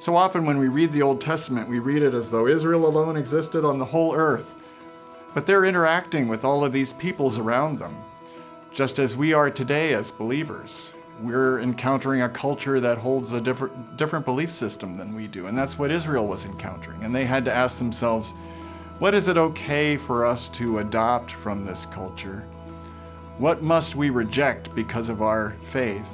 So often when we read the Old Testament, we read it as though Israel alone existed on the whole earth. But they're interacting with all of these peoples around them, just as we are today as believers. We're encountering a culture that holds a different belief system than we do, and that's what Israel was encountering. And they had to ask themselves, what is it okay for us to adopt from this culture? What must we reject because of our faith?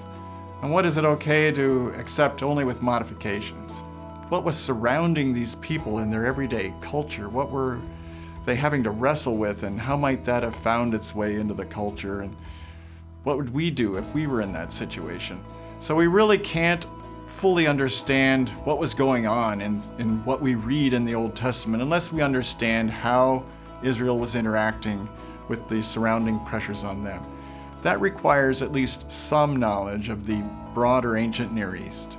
And what is it okay to accept only with modifications? What was surrounding these people in their everyday culture? What were they having to wrestle with, and how might that have found its way into the culture? And what would we do if we were in that situation? So we really can't fully understand what was going on in what we read in the Old Testament unless we understand how Israel was interacting with the surrounding pressures on them. That requires at least some knowledge of the broader ancient Near East.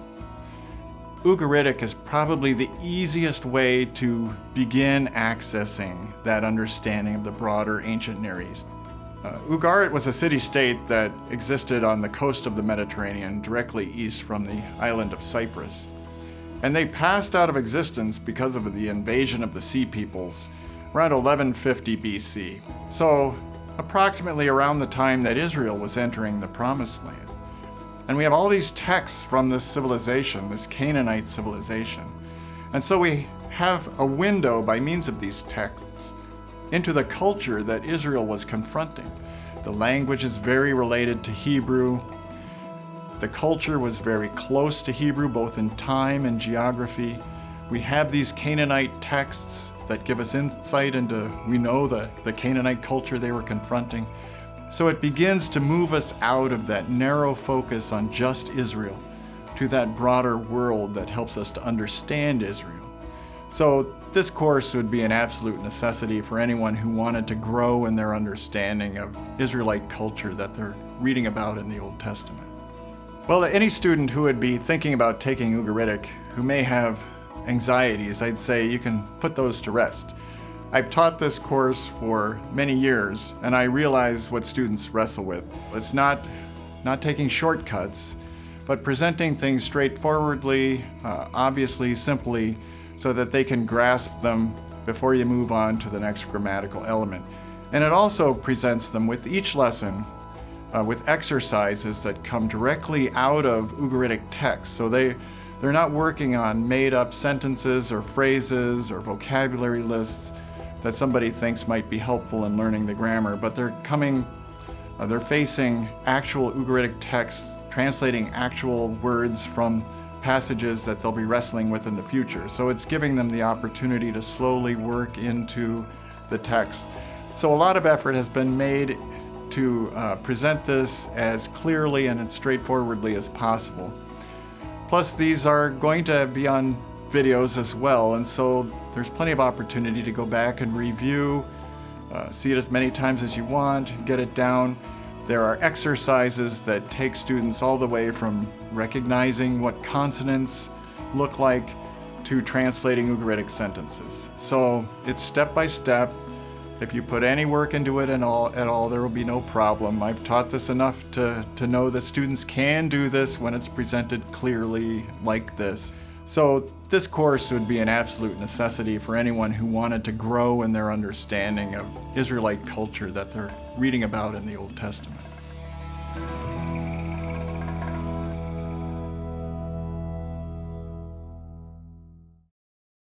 Ugaritic is probably the easiest way to begin accessing that understanding of the broader ancient Near East. Ugarit was a city-state that existed on the coast of the Mediterranean, directly east from the island of Cyprus. And they passed out of existence because of the invasion of the Sea Peoples around 1150 BC. So approximately around the time that Israel was entering the Promised Land. And we have all these texts from this civilization, this Canaanite civilization. And so we have a window by means of these texts into the culture that Israel was confronting. The language is very related to Hebrew. The culture was very close to Hebrew, both in time and geography. We have these Canaanite texts that give us insight into, we know, the Canaanite culture they were confronting. So it begins to move us out of that narrow focus on just Israel to that broader world that helps us to understand Israel. So this course would be an absolute necessity for anyone who wanted to grow in their understanding of Israelite culture that they're reading about in the Old Testament. Well, any student who would be thinking about taking Ugaritic, who may have anxieties, I'd say you can put those to rest. I've taught this course for many years, and I realize what students wrestle with. It's not taking shortcuts, but presenting things straightforwardly, obviously, simply, so that they can grasp them before you move on to the next grammatical element. And it also presents them with each lesson with exercises that come directly out of Ugaritic texts. So they're not working on made-up sentences or phrases or vocabulary lists that somebody thinks might be helpful in learning the grammar, but they're facing actual Ugaritic texts, translating actual words from passages that they'll be wrestling with in the future. So it's giving them the opportunity to slowly work into the text. So a lot of effort has been made to present this as clearly and as straightforwardly as possible. Plus, these are going to be on videos as well, and so there's plenty of opportunity to go back and review, see it as many times as you want, get it down. There are exercises that take students all the way from recognizing what consonants look like to translating Ugaritic sentences. So it's step by step. If you put any work into it at all, there will be no problem. I've taught this enough to know that students can do this when it's presented clearly like this. So this course would be an absolute necessity for anyone who wanted to grow in their understanding of Israelite culture that they're reading about in the Old Testament.